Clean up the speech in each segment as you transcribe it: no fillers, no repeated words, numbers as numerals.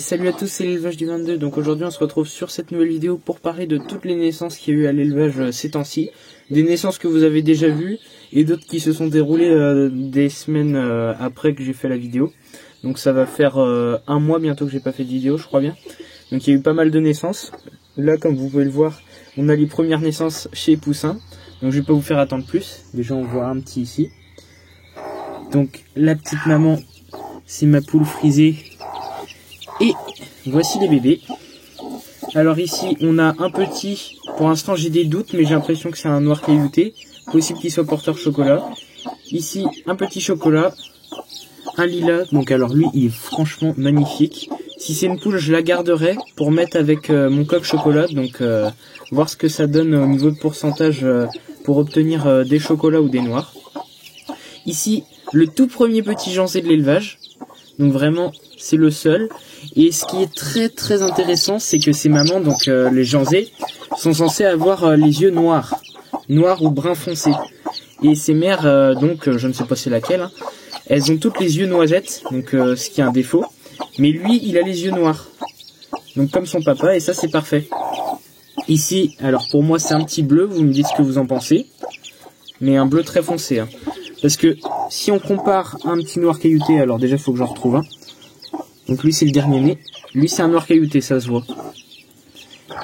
salut à tous, c'est l'élevage du 22. Donc aujourd'hui on se retrouve sur cette nouvelle vidéo pour parler de toutes les naissances qu'il y a eu à l'élevage ces temps-ci. Des naissances que vous avez déjà vues et d'autres qui se sont déroulées des semaines après que j'ai fait la vidéo. Donc ça va faire un mois bientôt que j'ai pas fait de vidéo, je crois bien. Donc il y a eu pas mal de naissances. Là comme vous pouvez le voir, on a les premières naissances chez Poussin. Donc je vais pas vous faire attendre plus. Déjà on voit un petit ici. Donc la petite maman, c'est ma poule frisée. Et voici les bébés. Alors ici on a un petit, pour l'instant j'ai des doutes mais j'ai l'impression que c'est un noir caillouté. Possible qu'il soit porteur chocolat. Ici un petit chocolat, un lilas, donc alors lui il est franchement magnifique. Si c'est une poule je la garderai pour mettre avec mon coq chocolat, donc voir ce que ça donne au niveau de pourcentage pour obtenir des chocolats ou des noirs. Ici le tout premier petit janzé de l'élevage, donc vraiment c'est le seul. Et ce qui est très intéressant, c'est que ces mamans, donc les janzés, sont censés avoir les yeux noirs ou brun foncé. Et ces mères, donc je ne sais pas c'est laquelle, hein, elles ont toutes les yeux noisettes, donc ce qui est un défaut. Mais lui, il a les yeux noirs, donc comme son papa, et ça c'est parfait. Ici, alors pour moi c'est un petit bleu, vous me dites ce que vous en pensez, mais un bleu très foncé. Hein. Parce que si on compare un petit noir caillouté, alors déjà il faut que j'en retrouve un. Donc lui c'est le dernier né, lui c'est un noir caillouté, ça se voit.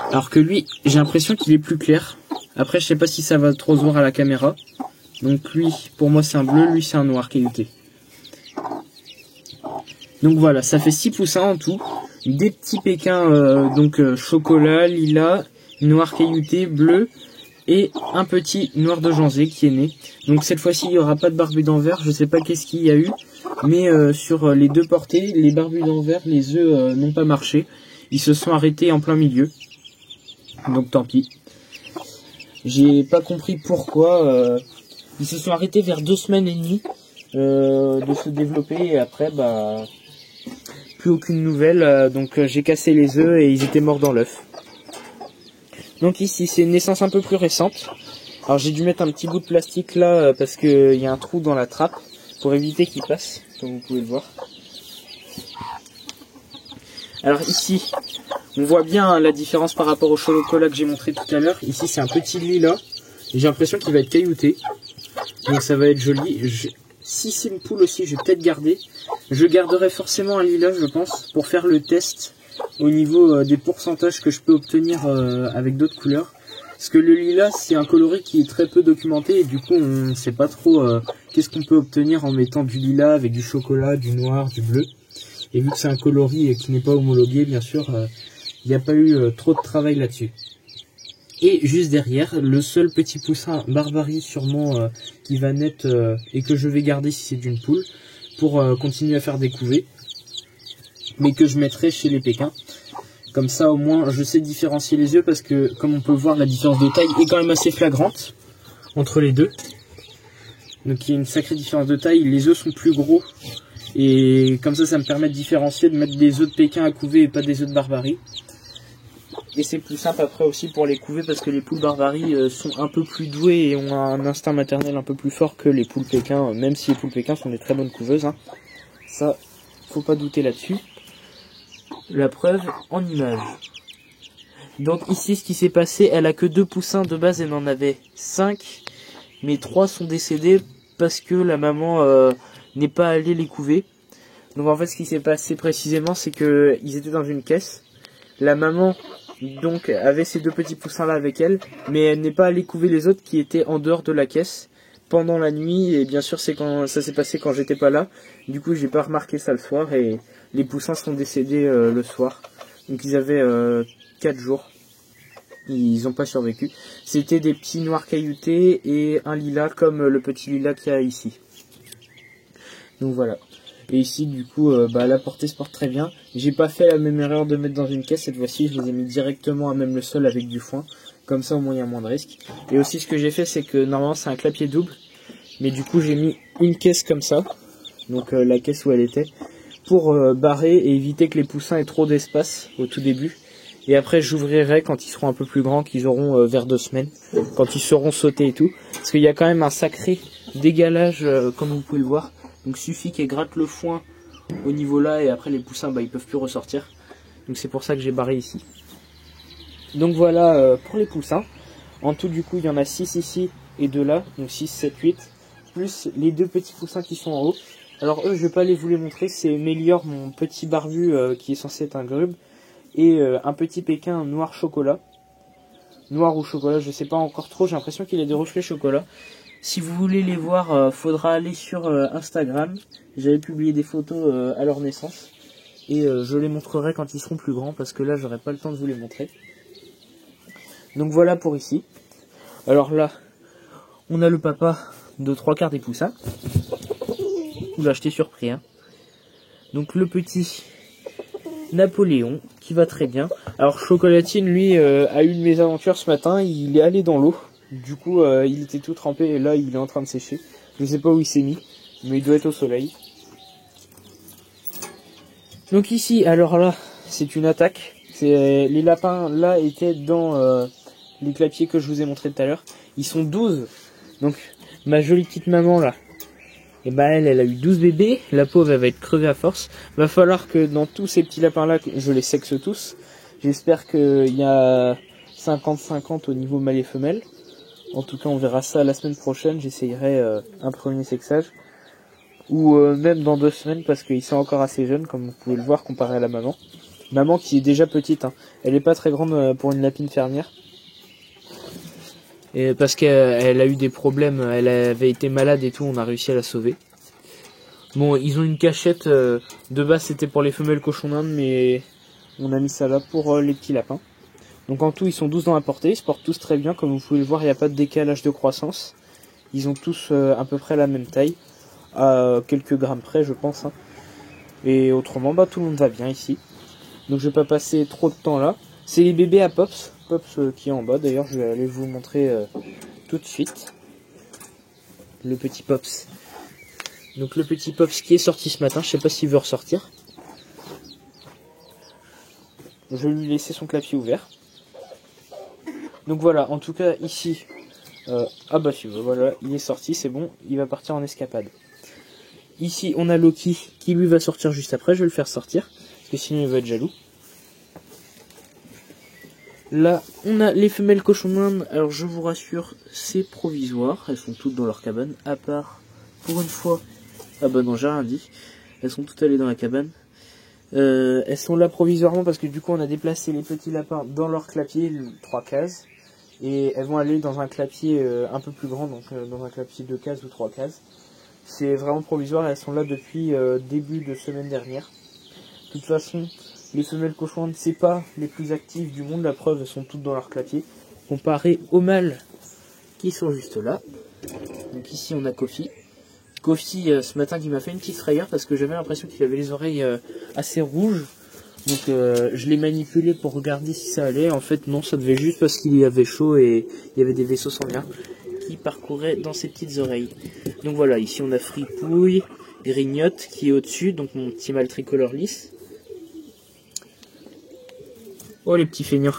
Alors que lui, j'ai l'impression qu'il est plus clair. Après je sais pas si ça va trop se voir à la caméra. Donc lui, pour moi c'est un bleu, lui c'est un noir caillouté. Donc voilà, ça fait 6 poussins en tout. Des petits pékins, chocolat, lilas, noir caillouté, bleu. Et un petit noir de janzé qui est né. Donc cette fois-ci il n'y aura pas de barbu d'envers, je sais pas qu'est-ce qu'il y a eu. Mais sur les deux portées, les barbus d'envers, les œufs n'ont pas marché. Ils se sont arrêtés en plein milieu. Donc tant pis. J'ai pas compris pourquoi. Ils se sont arrêtés vers 2 semaines et demie de se développer. Et après, bah, plus aucune nouvelle. Donc j'ai cassé les œufs et ils étaient morts dans l'œuf. Donc ici, c'est une naissance un peu plus récente. Alors j'ai dû mettre un petit bout de plastique là parce qu'il y a un trou dans la trappe pour éviter qu'il passe, comme vous pouvez le voir. Alors ici, on voit bien la différence par rapport au chocolat que j'ai montré tout à l'heure. Ici, c'est un petit lilas. J'ai l'impression qu'il va être caillouté. Donc ça va être joli. Si c'est une poule aussi, je vais peut-être garder. Je garderai forcément un lilas, je pense, pour faire le test au niveau des pourcentages que je peux obtenir avec d'autres couleurs. Parce que le lilas, c'est un coloris qui est très peu documenté et du coup, on ne sait pas trop qu'est-ce qu'on peut obtenir en mettant du lilas avec du chocolat, du noir, du bleu. Et vu que c'est un coloris qui n'est pas homologué, bien sûr, il n'y a pas eu trop de travail là-dessus. Et juste derrière, le seul petit poussin Barbarie sûrement qui va naître et que je vais garder si c'est d'une poule pour continuer à faire des couvées. Mais que je mettrai chez les pékins. Comme ça au moins je sais différencier les œufs parce que comme on peut voir la différence de taille est quand même assez flagrante entre les deux. Donc il y a une sacrée différence de taille, les œufs sont plus gros et comme ça me permet de différencier, de mettre des œufs de Pékin à couver et pas des œufs de Barbarie. Et c'est plus simple après aussi pour les couver parce que les poules Barbarie sont un peu plus douées et ont un instinct maternel un peu plus fort que les poules Pékin, même si les poules Pékin sont des très bonnes couveuses. Hein. Ça, faut pas douter là-dessus. La preuve en image. Donc ici ce qui s'est passé, elle a que 2 poussins de base, elle en avait 5. Mais 3 sont décédés parce que la maman n'est pas allée les couver. Donc en fait ce qui s'est passé précisément c'est que ils étaient dans une caisse. La maman donc avait ces 2 petits poussins là avec elle. Mais elle n'est pas allée couver les autres qui étaient en dehors de la caisse pendant la nuit. Et bien sûr c'est quand ça s'est passé quand j'étais pas là. Du coup j'ai pas remarqué ça le soir et les poussins sont décédés le soir. Donc ils avaient 4 jours. Ils n'ont pas survécu. C'était des petits noirs cailloutés et un lilas comme le petit lilas qu'il y a ici. Donc voilà. Et ici du coup la portée se porte très bien. J'ai pas fait la même erreur de mettre dans une caisse cette fois-ci. Je les ai mis directement à même le sol avec du foin. Comme ça au moins il y a moins de risques. Et aussi ce que j'ai fait c'est que normalement c'est un clapier double. Mais du coup j'ai mis une caisse comme ça. Donc la caisse où elle était. Pour barrer et éviter que les poussins aient trop d'espace au tout début. Et après j'ouvrirai quand ils seront un peu plus grands, qu'ils auront vers 2 semaines, quand ils seront sautés et tout. Parce qu'il y a quand même un sacré dégalage comme vous pouvez le voir. Donc suffit qu'elle gratte le foin au niveau là et après les poussins ils peuvent plus ressortir. Donc c'est pour ça que j'ai barré ici. Donc voilà pour les poussins. En tout du coup il y en a 6 ici et 2 là. Donc 6, 7, 8. Plus les 2 petits poussins qui sont en haut. Alors eux je vais pas vous les montrer. C'est Mélior, mon petit barbu qui est censé être un grube. Et un petit Pékin noir chocolat. Noir ou chocolat, je sais pas encore trop. J'ai l'impression qu'il a des reflets chocolat. Si vous voulez les voir, faudra aller sur Instagram. J'avais publié des photos à leur naissance. Et je les montrerai quand ils seront plus grands. Parce que là, j'aurai pas le temps de vous les montrer. Donc voilà pour ici. Alors là, on a le papa de 3/4 des poussins. Vous l'achetez surpris. Hein. Donc le petit Napoléon, qui va très bien. Alors Chocolatine, lui, a eu une mésaventure ce matin. Il est allé dans l'eau. Du coup, il était tout trempé et là, il est en train de sécher. Je sais pas où il s'est mis, mais il doit être au soleil. Donc ici, alors là, c'est une attaque. Les lapins, là, étaient dans les clapiers que je vous ai montré tout à l'heure. Ils sont 12. Donc, ma jolie petite maman, là, et bah elle a eu 12 bébés. La pauvre, elle va être crevée à force. Va falloir que dans tous ces petits lapins-là, je les sexe tous. J'espère qu'il y a 50-50 au niveau mâle et femelle. En tout cas, on verra ça la semaine prochaine. J'essayerai un premier sexage. Ou même dans 2 semaines, parce qu'ils sont encore assez jeunes, comme vous pouvez le voir, comparé à la maman. Maman qui est déjà petite. Hein. Elle n'est pas très grande pour une lapine fermière. Et parce qu'elle a eu des problèmes. Elle avait été malade et tout. On a réussi à la sauver. Bon, ils ont une cachette. De base, c'était pour les femelles cochons d'Inde, mais on a mis ça là pour les petits lapins. Donc en tout, ils sont 12 dans la portée, ils se portent tous très bien, comme vous pouvez le voir, il n'y a pas de décalage de croissance. Ils ont tous à peu près la même taille, à quelques grammes près je pense. Hein. Et autrement, bah tout le monde va bien ici. Donc je vais pas passer trop de temps là. C'est les bébés à Pops, Pops qui est en bas, d'ailleurs je vais aller vous montrer tout de suite. Le petit Pops. Donc le petit Pops qui est sorti ce matin, je sais pas s'il veut ressortir. Je vais lui laisser son clapier ouvert. Donc voilà, en tout cas ici, ah bah si, voilà, il est sorti, c'est bon, il va partir en escapade. Ici on a Loki qui lui va sortir juste après, je vais le faire sortir, parce que sinon il va être jaloux. Là on a les femelles cochons d'Inde, alors je vous rassure, c'est provisoire, elles sont toutes dans leur cabane, à part, pour une fois, ah bah non j'ai rien dit, elles sont toutes allées dans la cabane. Elles sont là provisoirement parce que du coup on a déplacé les petits lapins dans leur clapier, 3 cases. Et elles vont aller dans un clapier un peu plus grand, donc dans un clapier 2 cases ou 3 cases. C'est vraiment provisoire, elles sont là depuis début de semaine dernière. De toute façon, les femelles cochons d'Inde, c'est pas les plus actives du monde, la preuve, elles sont toutes dans leur clapier. Comparé aux mâles qui sont juste là. Donc ici on a Kofi. Kofi ce matin qui m'a fait une petite frayeur parce que j'avais l'impression qu'il avait les oreilles assez rouges. Donc je l'ai manipulé pour regarder si ça allait. En fait non, ça devait juste parce qu'il y avait chaud et il y avait des vaisseaux sanguins qui parcouraient dans ses petites oreilles. Donc voilà, ici on a Fripouille, Grignotte qui est au-dessus, donc mon petit mâle tricolore lisse. Oh les petits feignants.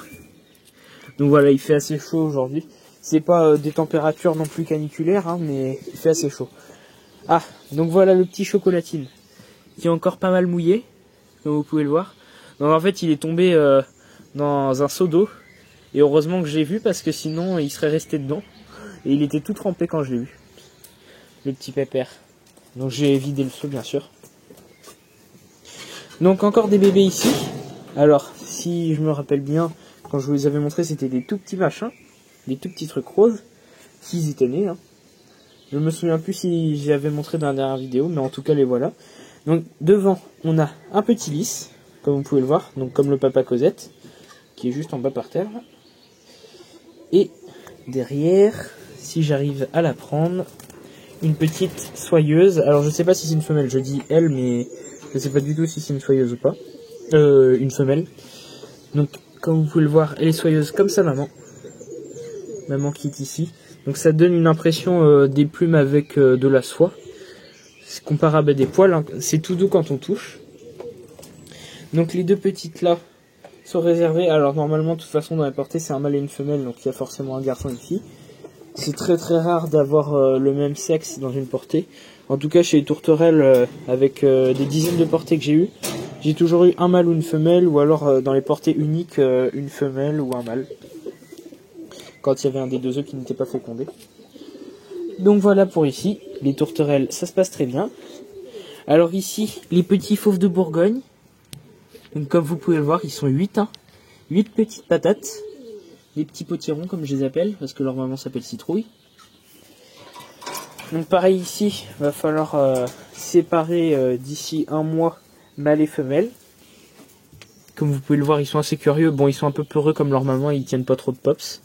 Donc voilà, il fait assez chaud aujourd'hui. C'est pas des températures non plus caniculaires, hein, mais il fait assez chaud. Ah, donc voilà le petit Chocolatine qui est encore pas mal mouillé, comme vous pouvez le voir. Donc en fait il est tombé dans un seau d'eau et heureusement que j'ai vu parce que sinon il serait resté dedans et il était tout trempé quand je l'ai vu, le petit pépère. Donc j'ai vidé le seau bien sûr. Donc encore des bébés ici. Alors si je me rappelle bien, quand je vous les avais montrés c'était des tout petits machins, des tout petits trucs roses, s'ils étaient nés. Hein. Je me souviens plus si j'avais montré dans la dernière vidéo, mais en tout cas les voilà. Donc devant on a un petit lys, comme vous pouvez le voir, donc comme le papa Cosette, qui est juste en bas par terre. Et derrière, si j'arrive à la prendre, une petite soyeuse. Alors je sais pas si c'est une femelle, je dis elle, mais je sais pas du tout si c'est une soyeuse ou pas. Une femelle. Donc comme vous pouvez le voir, elle est soyeuse comme sa maman. Maman qui est ici. Donc ça donne une impression des plumes avec de la soie. C'est comparable à des poils, hein. C'est tout doux quand on touche. Donc les deux petites là sont réservées. Alors normalement de toute façon dans la portée c'est un mâle et une femelle, donc il y a forcément un garçon et une fille. C'est très très rare d'avoir le même sexe dans une portée. En tout cas chez les tourterelles avec des dizaines de portées que j'ai eues, J'ai toujours eu un mâle ou une femelle, ou alors dans les portées uniques, une femelle ou un mâle. Quand il y avait un des deux œufs qui n'était pas fécondé. Donc voilà pour ici, les tourterelles, ça se passe très bien. Alors ici, les petits fauves de Bourgogne. Donc comme vous pouvez le voir, ils sont 8, hein. 8 petites patates. Les petits potirons comme je les appelle, parce que leur maman s'appelle Citrouille. Donc pareil ici, va falloir séparer d'ici un mois mâle et femelle. Comme vous pouvez le voir, ils sont assez curieux. Bon, ils sont un peu peureux comme leur maman, ils tiennent pas trop de pops.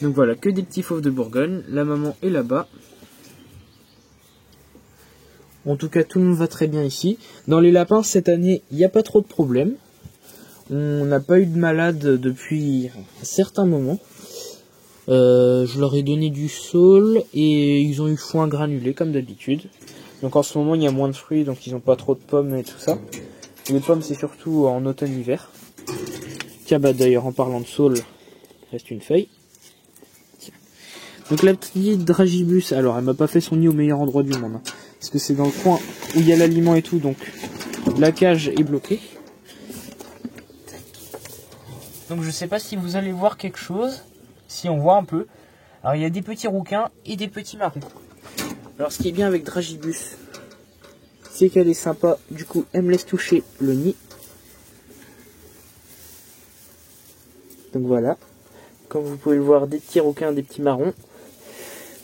Donc voilà, que des petits fauves de Bourgogne. La maman est là-bas. En tout cas, tout le monde va très bien ici. Dans les lapins, cette année, il n'y a pas trop de problèmes. On n'a pas eu de malade depuis un certain moment. Je leur ai donné du saule et ils ont eu foin granulé comme d'habitude. Donc en ce moment, il y a moins de fruits, donc ils n'ont pas trop de pommes et tout ça. Les pommes, c'est surtout en automne-hiver. Tiens, bah d'ailleurs, en parlant de saule, il reste une feuille. Donc la petite dragibus, alors elle m'a pas fait son nid au meilleur endroit du monde, hein, parce que c'est dans le coin où il y a l'aliment et tout, donc la cage est bloquée. Donc je sais pas si vous allez voir quelque chose, si on voit un peu. Alors il y a des petits rouquins et des petits marrons. Alors ce qui est bien avec dragibus, c'est qu'elle est sympa, du coup elle me laisse toucher le nid. Donc voilà, comme vous pouvez le voir, des petits rouquins, des petits marrons.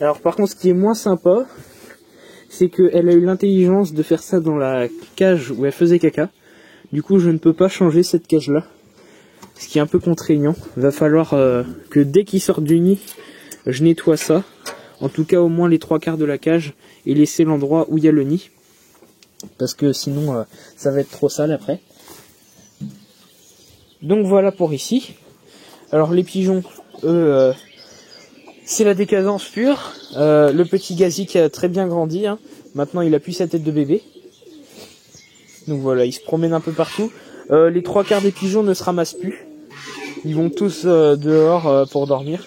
Alors par contre, ce qui est moins sympa, c'est qu'elle a eu l'intelligence de faire ça dans la cage où elle faisait caca. Du coup, je ne peux pas changer cette cage-là, ce qui est un peu contraignant. Il va falloir que dès qu'il sort du nid, je nettoie ça. En tout cas, au moins les 3/4 de la cage et laisser l'endroit où il y a le nid. Parce que sinon, ça va être trop sale après. Donc voilà pour ici. Alors les pigeons, eux... c'est la décadence pure. Le petit Gazik a très bien grandi. Hein. Maintenant, il appuie sa tête de bébé. Donc voilà, il se promène un peu partout. Les 3/4 des pigeons ne se ramassent plus. Ils vont tous dehors pour dormir.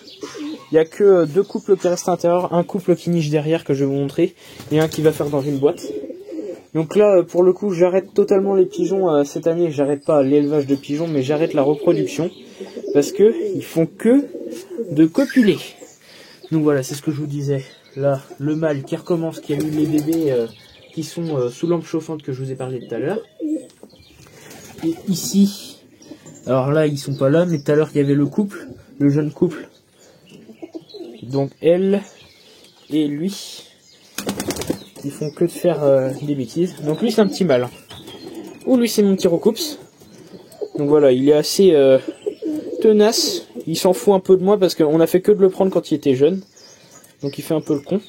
Il n'y a que 2 couples qui restent à l'intérieur. Un couple qui niche derrière que je vais vous montrer. Et un qui va faire dans une boîte. Donc là, pour le coup, j'arrête totalement les pigeons. Cette année, j'arrête pas l'élevage de pigeons, mais j'arrête la reproduction. Parce que ils font que de copuler. Donc voilà, c'est ce que je vous disais. Là, le mâle qui recommence, qui a eu les bébés qui sont sous lampe chauffante que je vous ai parlé tout à l'heure. Et ici, alors là, ils sont pas là, mais tout à l'heure, il y avait le couple, le jeune couple. Donc elle et lui, ils font que de faire des bêtises. Donc lui, c'est un petit mâle. Ou lui, c'est mon petit recoups. Donc voilà, il est assez tenace. Il s'en fout un peu de moi parce qu'on a fait que de le prendre quand il était jeune. Donc il fait un peu le con.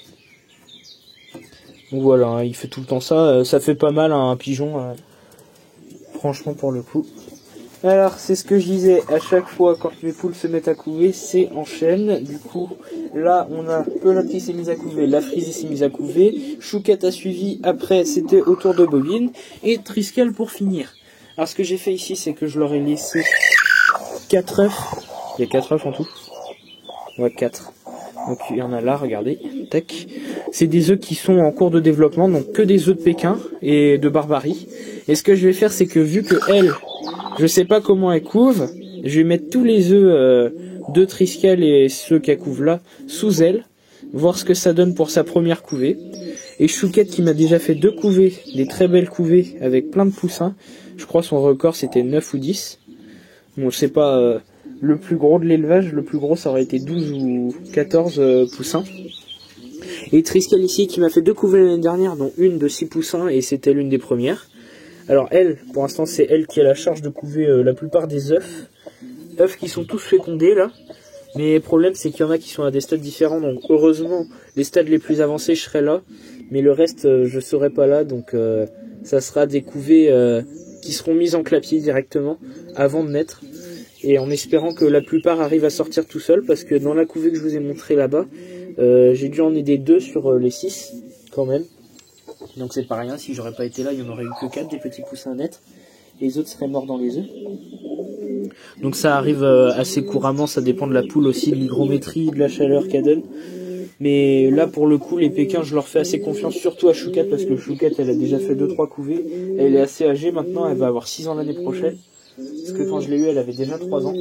Donc voilà, hein, il fait tout le temps ça. Ça fait pas mal hein, un pigeon. Franchement pour le coup. Alors c'est ce que je disais, à chaque fois quand mes poules se mettent à couver, c'est en chaîne. Du coup, là on a Pelote qui s'est mise à couver, la Frisée s'est mise à couver, Chouquette a suivi, après c'était au tour de Bobine, et Triskel pour finir. Alors ce que j'ai fait ici, c'est que je leur ai laissé 4 œufs. Il y a 4 œufs en tout. Ouais, 4. Donc il y en a là, regardez. Tac. C'est des œufs qui sont en cours de développement, donc que des œufs de Pékin et de Barbarie. Et ce que je vais faire, c'est que vu que elle, je sais pas comment elle couve, je vais mettre tous les œufs de Triskel et ceux qu'elle couve là sous elle, voir ce que ça donne pour sa première couvée. Et Chouquette qui m'a déjà fait 2 couvées, des très belles couvées avec plein de poussins. Je crois son record c'était 9 ou 10. Bon, c'est pas le plus gros de l'élevage, le plus gros ça aurait été 12 ou 14 poussins. Et Triskel ici qui m'a fait 2 couvées l'année dernière, dont une de 6 poussins et c'était l'une des premières. Alors elle, pour l'instant c'est elle qui a la charge de couver la plupart des œufs. Œufs qui sont tous fécondés là. Mais le problème c'est qu'il y en a qui sont à des stades différents. Donc heureusement les stades les plus avancés je serai là. Mais le reste je serai pas là. Donc ça sera des couvées qui seront mises en clapier directement avant de naître. Et en espérant que la plupart arrivent à sortir tout seul. Parce que dans la couvée que je vous ai montré là-bas, j'ai dû en aider 2 sur les 6 quand même. Donc c'est pas rien, si j'aurais pas été là, il y en aurait eu que 4 des petits poussins nets. Les autres seraient morts dans les œufs. Donc ça arrive assez couramment, ça dépend de la poule aussi, de l'hygrométrie, de la chaleur qu'elle donne. Mais là, pour le coup, les Pékins, je leur fais assez confiance, surtout à Choukat, parce que Choukat, elle a déjà fait 2-3 couvées. Elle est assez âgée maintenant, elle va avoir 6 ans l'année prochaine. Parce que quand je l'ai eu, elle avait déjà 3 ans.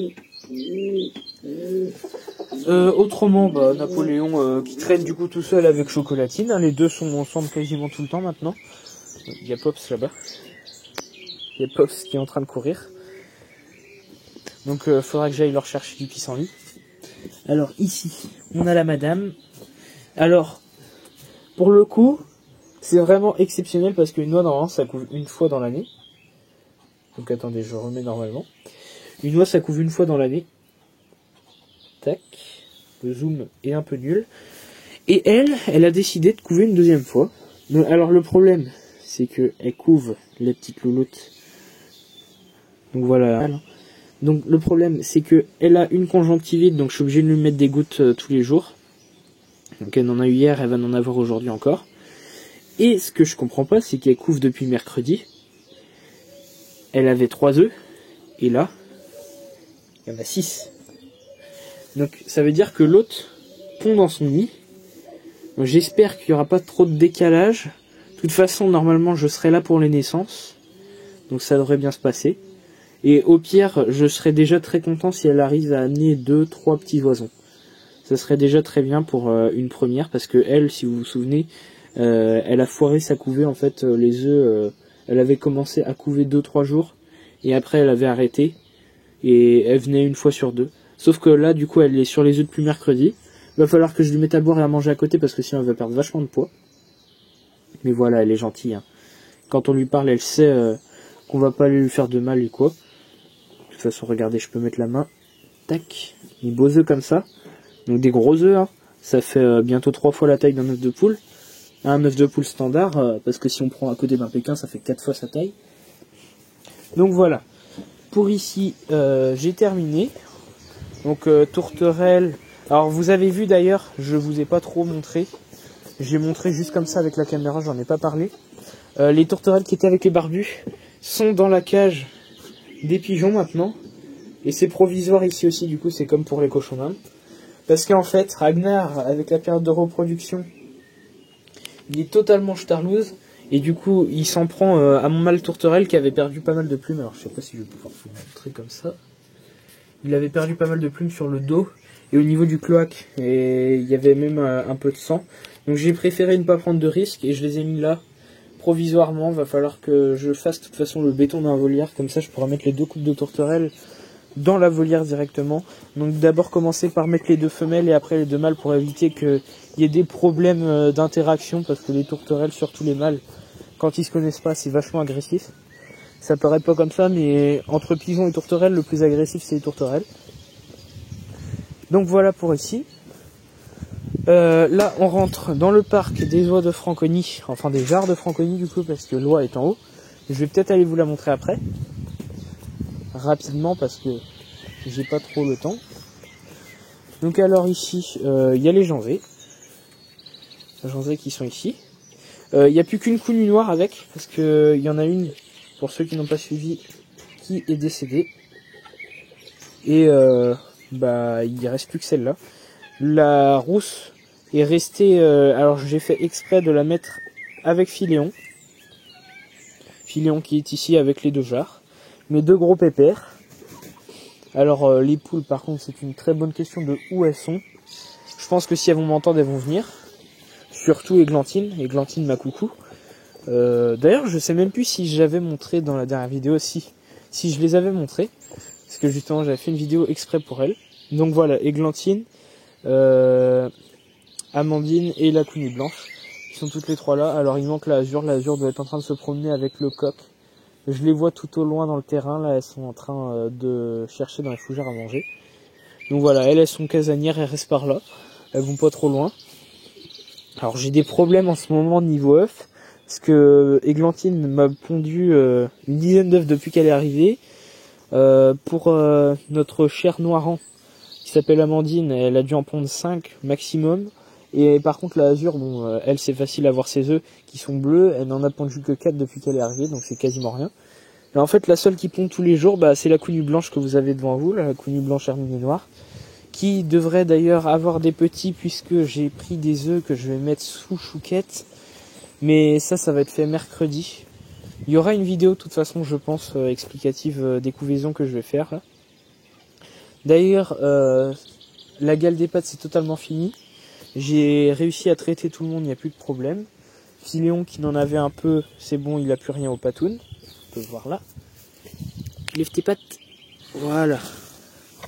Autrement, bah, Napoléon qui traîne du coup tout seul avec Chocolatine. Hein, les deux sont ensemble quasiment tout le temps maintenant. Il y a Pops là-bas. Il y a Pops qui est en train de courir. Donc faudra que j'aille leur chercher du pissenlit. Alors ici, on a la madame. Alors, pour le coup, c'est vraiment exceptionnel parce qu'une noix normalement ça couve une fois dans l'année. Donc attendez, je remets normalement. Une noix ça couve une fois dans l'année. Tac. Le zoom est un peu nul. Et elle a décidé de couver une deuxième fois. Donc, alors le problème, c'est que elle couve les petites louloutes. Donc voilà. Donc le problème, c'est que elle a une conjonctivite, donc je suis obligé de lui mettre des gouttes tous les jours. Donc elle en a eu hier, elle va en avoir aujourd'hui encore. Et ce que je comprends pas, c'est qu'elle couve depuis mercredi. Elle avait 3 œufs. Et là, il y en a 6. Donc ça veut dire que l'autre pond dans son nid. J'espère qu'il n'y aura pas trop de décalage. De toute façon, normalement, je serai là pour les naissances. Donc ça devrait bien se passer. Et au pire, je serais déjà très content si elle arrive à amener 2-3 petits oisons. Ça serait déjà très bien pour une première. Parce que elle, si vous vous souvenez, elle a foiré sa couvée. En fait, les œufs, elle avait commencé à couver 2-3 jours. Et après, elle avait arrêté. Et elle venait une fois sur 2. Sauf que là, du coup, elle est sur les œufs depuis mercredi. Il va falloir que je lui mette à boire et à manger à côté parce que sinon elle va perdre vachement de poids. Mais voilà, elle est gentille. Hein. Quand on lui parle, elle sait qu'on va pas aller lui faire de mal et quoi. De toute façon, regardez, je peux mettre la main. Tac. Des beaux œufs comme ça. Donc des gros œufs. Hein. Ça fait bientôt 3 fois la taille d'un œuf de poule. Un œuf de poule standard. Parce que si on prend à côté d'un Pékin, ça fait 4 fois sa taille. Donc voilà. Pour ici, j'ai terminé. Donc tourterelle. Alors vous avez vu d'ailleurs, je vous ai pas trop montré. J'ai montré juste comme ça avec la caméra, j'en ai pas parlé. Les tourterelles qui étaient avec les barbus sont dans la cage des pigeons maintenant. Et c'est provisoire ici aussi, du coup c'est comme pour les cochons d'Inde. Parce qu'en fait, Ragnar, avec la période de reproduction, il est totalement starlouse. Et du coup, il s'en prend à mon mâle tourterelle qui avait perdu pas mal de plumes. Alors je sais pas si je vais pouvoir vous montrer comme ça. Il avait perdu pas mal de plumes sur le dos. Et au niveau du cloaque, et il y avait même un peu de sang. Donc j'ai préféré ne pas prendre de risques et je les ai mis là provisoirement. Va falloir que je fasse de toute façon le béton d'un volière. Comme ça je pourrai mettre les 2 couples de tourterelles dans la volière directement. Donc d'abord commencer par mettre les 2 femelles et après les 2 mâles pour éviter qu'il y ait des problèmes d'interaction. Parce que les tourterelles, surtout les mâles, quand ils se connaissent pas, c'est vachement agressif. Ça paraît pas comme ça, mais entre pigeons et tourterelles, le plus agressif c'est les tourterelles. Donc voilà pour ici. Là on rentre dans le parc des oies de Franconie, enfin des jarres de Franconie du coup parce que l'oie est en haut. Je vais peut-être aller vous la montrer après, rapidement parce que j'ai pas trop le temps. Donc alors ici, il y a les janzés. Les janzés qui sont ici. Il n'y a plus qu'une counue noire avec, parce que il y en a une, pour ceux qui n'ont pas suivi, qui est décédée. Et bah il reste plus que celle-là. La rousse est restée, alors j'ai fait exprès de la mettre avec Philéon. Philéon qui est ici avec les 2 jarres. Mes 2 gros pépères. Alors les poules par contre c'est une très bonne question de où elles sont. Je pense que si elles vont m'entendre elles vont venir. Surtout Églantine ma coucou. D'ailleurs je sais même plus si j'avais montré dans la dernière vidéo si je les avais montrées. Parce que justement j'avais fait une vidéo exprès pour elles. Donc voilà, Églantine, Amandine et la counue blanche. Ils sont toutes les 3 là. Alors il manque la Azur. La Azur doit être en train de se promener avec le coq. Je les vois tout au loin dans le terrain. Là elles sont en train de chercher dans les fougères à manger. Donc voilà, elles sont casanières, elles restent par là. Elles vont pas trop loin. Alors j'ai des problèmes en ce moment niveau œufs. Parce que Églantine m'a pondu une dizaine d'œufs depuis qu'elle est arrivée. Pour notre chère Noiran qui s'appelle Amandine, elle a dû en pondre 5 maximum. Et par contre la Azur, bon, elle c'est facile à voir ses œufs qui sont bleus. Elle n'en a pondu que 4 depuis qu'elle est arrivée, donc c'est quasiment rien. Et en fait la seule qui pond tous les jours, bah, c'est la counue blanche que vous avez devant vous, la counue blanche herminée noire, qui devrait d'ailleurs avoir des petits puisque j'ai pris des œufs que je vais mettre sous chouquette. Mais ça va être fait mercredi. Il y aura une vidéo de toute façon, je pense, explicative des couvaisons que je vais faire. D'ailleurs, la gale des pâtes c'est totalement fini. J'ai réussi à traiter tout le monde, il n'y a plus de problème. Philéon qui n'en avait un peu, c'est bon, il n'a plus rien au patoun. On peut le voir là. Lève tes pattes. Voilà.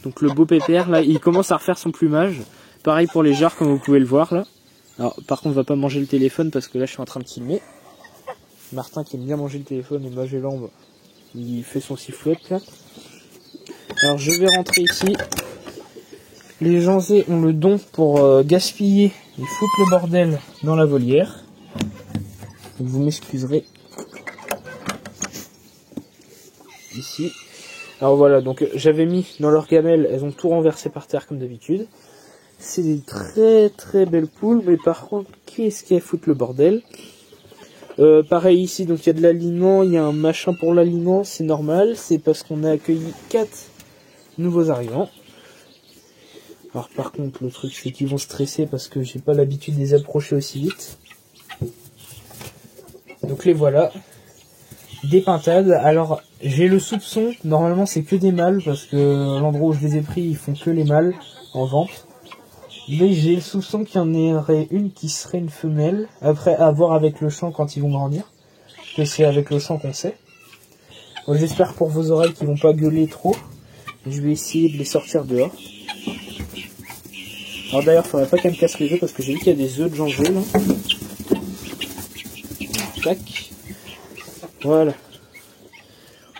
Donc le beau pépère là, il commence à refaire son plumage. Pareil pour les jarres comme vous pouvez le voir là. Alors par contre on va pas manger le téléphone parce que là je suis en train de filmer. Martin qui aime bien manger le téléphone et Magellan, il fait son sifflotte là. Alors je vais rentrer ici. Les Janzés ont le don pour gaspiller et foutre le bordel dans la volière. Donc vous m'excuserez. Ici. Alors voilà, donc j'avais mis dans leur gamelle, elles ont tout renversé par terre comme d'habitude. C'est des très très belles poules, mais par contre, qu'est-ce qu'elles foutent le bordel. Pareil ici, donc il y a de l'aliment, il y a un machin pour l'aliment, c'est normal, c'est parce qu'on a accueilli 4 nouveaux arrivants. Alors par contre, le truc c'est qu'ils vont stresser parce que j'ai pas l'habitude de les approcher aussi vite. Donc les voilà. Des pintades. Alors j'ai le soupçon, normalement c'est que des mâles parce que l'endroit où je les ai pris ils font que les mâles en vente. Mais j'ai le soupçon qu'il y en aurait une qui serait une femelle. Après à voir avec le champ quand ils vont grandir. Que c'est avec le champ qu'on sait. Bon, j'espère pour vos oreilles qu'ils vont pas gueuler trop. Je vais essayer de les sortir dehors. Alors d'ailleurs faudrait pas qu'elle me casse les œufs parce que j'ai vu qu'il y a des œufs de Janzé là. Tac. Voilà.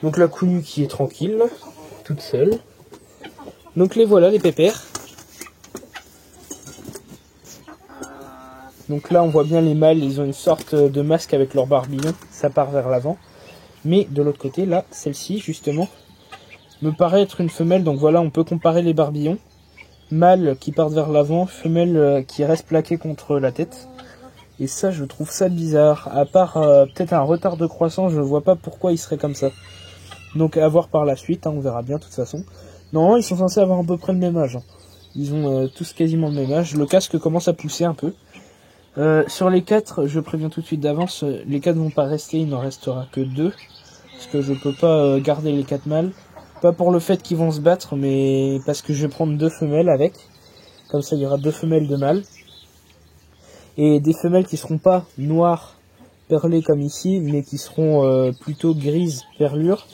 Donc la Kounu qui est tranquille, toute seule. Donc les voilà les pépères. Donc là on voit bien les mâles, ils ont une sorte de masque avec leur barbillon, ça part vers l'avant. Mais de l'autre côté, là, celle-ci justement, me paraît être une femelle, donc voilà on peut comparer les barbillons. Mâle qui part vers l'avant, femelle qui reste plaquée contre la tête. Et ça, je trouve ça bizarre. À part peut-être un retard de croissance, je ne vois pas pourquoi il serait comme ça. Donc à voir par la suite, hein, on verra bien de toute façon. Normalement, ils sont censés avoir à peu près le même âge. Hein. Ils ont tous quasiment le même âge. Le casque commence à pousser un peu. Sur les 4, je préviens tout de suite d'avance, les 4 vont pas rester, il n'en restera que 2. Parce que je peux pas garder les 4 mâles. Pas pour le fait qu'ils vont se battre, mais parce que je vais prendre 2 femelles avec. Comme ça, il y aura 2 femelles de mâles. Et des femelles qui seront pas noires perlées comme ici, mais qui seront plutôt grises perlure,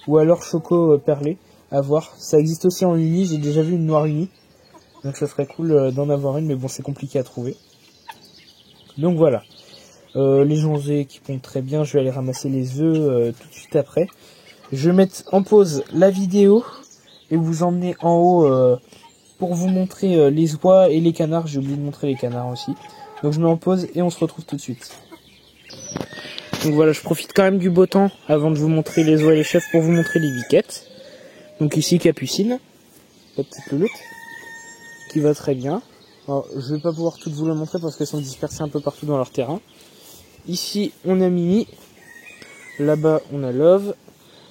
ou alors choco perlées, à voir. Ça existe aussi en uni, j'ai déjà vu une noire unie, donc ça serait cool d'en avoir une, mais bon c'est compliqué à trouver. Donc voilà, les Janzés qui pondent très bien, je vais aller ramasser les œufs tout de suite après. Je vais mettre en pause la vidéo et vous emmener en haut pour vous montrer les oies et les canards, j'ai oublié de montrer les canards aussi. Donc je mets en pause et on se retrouve tout de suite. Donc voilà, je profite quand même du beau temps avant de vous montrer les oies et les chefs pour vous montrer les biquettes. Donc ici Capucine, la petite louloute, qui va très bien. Alors je vais pas pouvoir toutes vous le montrer parce qu'elles sont dispersées un peu partout dans leur terrain. Ici on a Mimi, là-bas on a Love.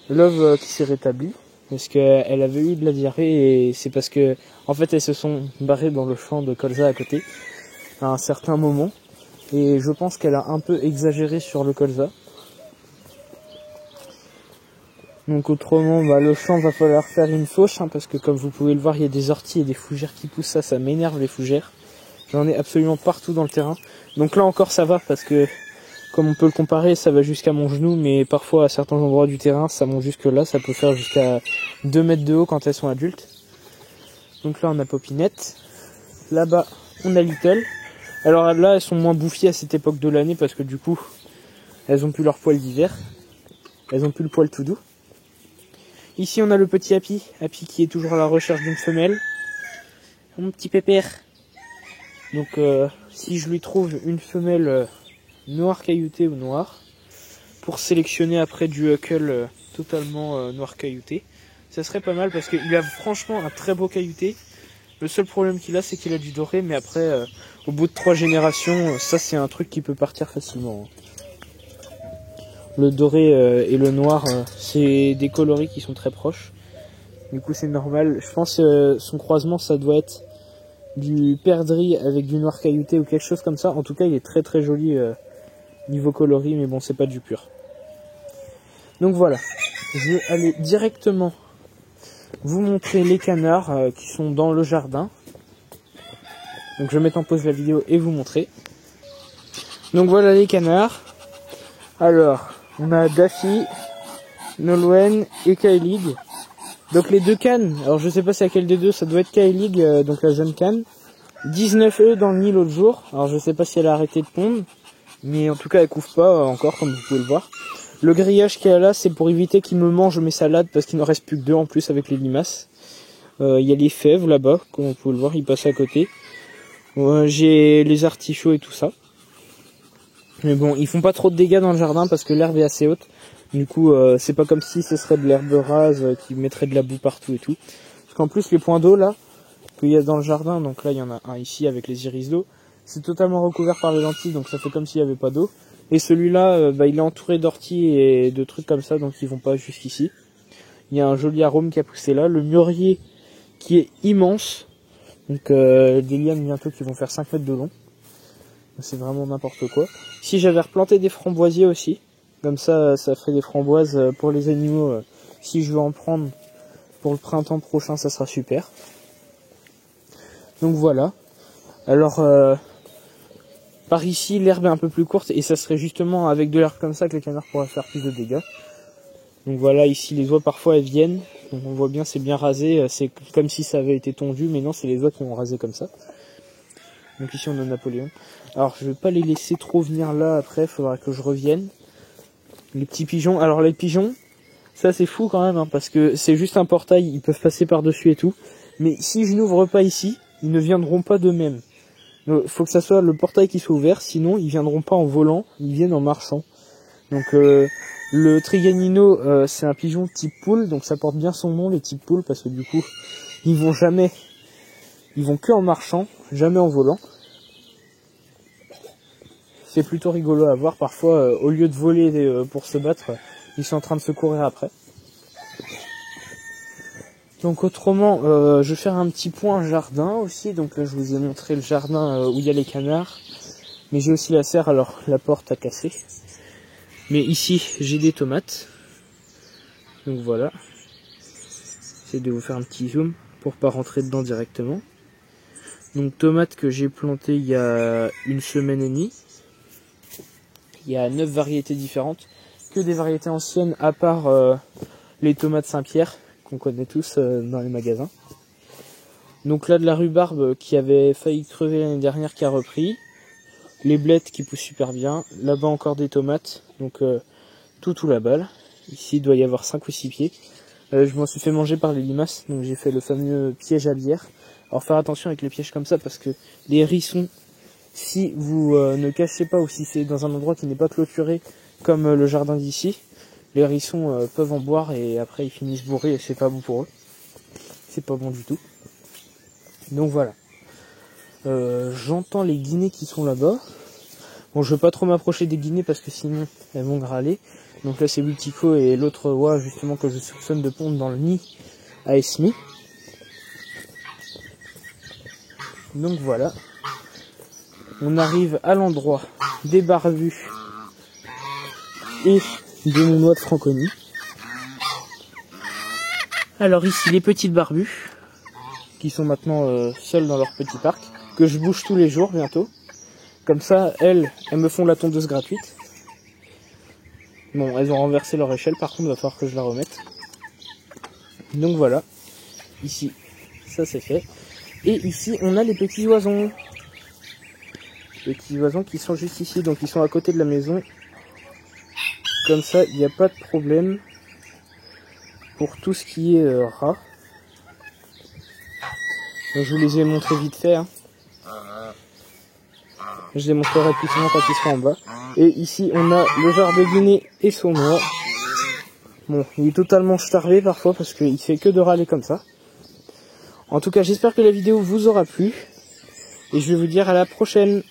Love qui s'est rétablie parce qu'elle avait eu de la diarrhée et c'est parce que en fait elles se sont barrées dans le champ de colza à côté à un certain moment et je pense qu'elle a un peu exagéré sur le colza. Donc autrement le champ va falloir faire une fauche hein, parce que comme vous pouvez le voir il y a des orties et des fougères qui poussent, ça m'énerve les fougères. J'en ai absolument partout dans le terrain. Donc là encore ça va parce que comme on peut le comparer, ça va jusqu'à mon genou, mais parfois à certains endroits du terrain, ça monte jusque là, ça peut faire jusqu'à 2 mètres de haut quand elles sont adultes. Donc là on a Popinette, là-bas on a Little. Alors là elles sont moins bouffies à cette époque de l'année parce que du coup, elles ont plus leur poil d'hiver, elles ont plus le poil tout doux. Ici on a le petit Happy, Happy qui est toujours à la recherche d'une femelle. Mon petit pépère. Donc si je lui trouve une femelle noir caillouté ou noir, pour sélectionner après du huckle totalement noir caillouté, ça serait pas mal parce qu'il a franchement un très beau caillouté. Le seul problème qu'il a c'est qu'il a du doré, mais après au bout de 3 générations ça c'est un truc qui peut partir facilement. Le doré et le noir c'est des coloris qui sont très proches, Du coup c'est normal. Je pense son croisement ça doit être du perdrix avec du noir caillouté ou quelque chose comme ça. En tout cas il est très très joli niveau coloris, mais bon c'est pas du pur. Donc voilà, je vais aller directement vous montrer les canards qui sont dans le jardin. Donc je vais mettre en pause la vidéo et vous montrer. Donc voilà les canards. Alors on a Daffy, Nolwenn et Kylie. Donc les deux cannes, alors je sais pas c'est laquelle des deux, ça doit être Kylie, donc la jeune canne. 19 œufs dans le nid l'autre jour, alors je sais pas si elle a arrêté de pondre, mais en tout cas elle couvre pas encore comme vous pouvez le voir. Le grillage qu'il y a là c'est pour éviter qu'il me mange mes salades parce qu'il n'en reste plus que deux en plus avec les limaces. Il y a les fèves là-bas, comme vous pouvez le voir, ils passent à côté. J'ai les artichauts et tout ça. Mais bon, ils font pas trop de dégâts dans le jardin parce que l'herbe est assez haute. Du coup, c'est pas comme si ce serait de l'herbe rase qui mettrait de la boue partout et tout. Parce qu'en plus, les points d'eau là, qu'il y a dans le jardin, donc là il y en a un ici avec les iris d'eau, c'est totalement recouvert par les lentilles, donc ça fait comme s'il n'y avait pas d'eau. Et celui-là, il est entouré d'orties et de trucs comme ça, donc ils vont pas jusqu'ici. Il y a un joli arôme qui a poussé là. Le mûrier qui est immense. Donc des lianes bientôt qui vont faire 5 mètres de long. C'est vraiment n'importe quoi. Si j'avais replanté des framboisiers aussi, comme ça, ça ferait des framboises pour les animaux. Si je veux en prendre pour le printemps prochain, ça sera super. Donc voilà. Alors, par ici, l'herbe est un peu plus courte et ça serait justement avec de l'herbe comme ça que les canards pourraient faire plus de dégâts. Donc voilà, ici les oies parfois elles viennent. Donc on voit bien c'est bien rasé, c'est comme si ça avait été tondu, mais non c'est les oies qui ont rasé comme ça. Donc ici on a Napoléon. Alors je vais pas les laisser trop venir là après, il faudra que je revienne. Les petits pigeons, alors les pigeons, ça c'est fou quand même, hein, parce que c'est juste un portail, ils peuvent passer par-dessus et tout. Mais si je n'ouvre pas ici, ils ne viendront pas d'eux-mêmes. Il faut que ça soit le portail qui soit ouvert, sinon ils viendront pas en volant, ils viennent en marchant. Donc le triganino, c'est un pigeon type poule, donc ça porte bien son nom les types poules, parce que du coup ils vont que en marchant, jamais en volant. C'est plutôt rigolo à voir, parfois au lieu de voler pour se battre, ils sont en train de se courir après. Donc autrement, je vais faire un petit point jardin aussi, donc là je vous ai montré le jardin où il y a les canards, mais j'ai aussi la serre, alors la porte a cassé. Mais ici j'ai des tomates, donc voilà, j'essaie de vous faire un petit zoom pour pas rentrer dedans directement. Donc tomates que j'ai plantées il y a 1 semaine et demie. Il y a 9 variétés différentes, que des variétés anciennes à part les tomates Saint-Pierre qu'on connaît tous dans les magasins. Donc là de la rhubarbe qui avait failli crever l'année dernière qui a repris. Les blettes qui poussent super bien. Là-bas encore des tomates, donc tout la balle. Ici il doit y avoir 5 ou 6 pieds. Je m'en suis fait manger par les limaces, donc j'ai fait le fameux piège à bière. Alors faire attention avec les pièges comme ça parce que les hérissons, si vous ne cachez pas ou si c'est dans un endroit qui n'est pas clôturé comme le jardin d'ici, les hérissons peuvent en boire et après ils finissent bourrés et c'est pas bon pour eux. C'est pas bon du tout. Donc voilà. J'entends les guinées qui sont là-bas. Bon, je veux pas trop m'approcher des guinées parce que sinon elles vont râler. Donc là c'est Witiko et l'autre oie justement que je soupçonne de pondre dans le nid à Esme. Donc voilà. On arrive à l'endroit des barbus et de mon oie de Franconie. Alors ici les petites barbus qui sont maintenant seules dans leur petit parc, que je bouge tous les jours bientôt. Comme ça, elles me font la tondeuse gratuite. Bon, elles ont renversé leur échelle, par contre, il va falloir que je la remette. Donc voilà. Ici, ça c'est fait. Et ici, on a les petits oisons. Les petits oisons qui sont juste ici, donc ils sont à côté de la maison. Comme ça, il n'y a pas de problème pour tout ce qui est rat. Donc, je vous les ai montrés vite fait. Hein. Je les montrerai plus souvent quand ils seront en bas. Et ici, on a le genre de Guinée et son oie. Bon, il est totalement starvé parfois parce qu'il fait que de râler comme ça. En tout cas, j'espère que la vidéo vous aura plu. Et je vais vous dire à la prochaine.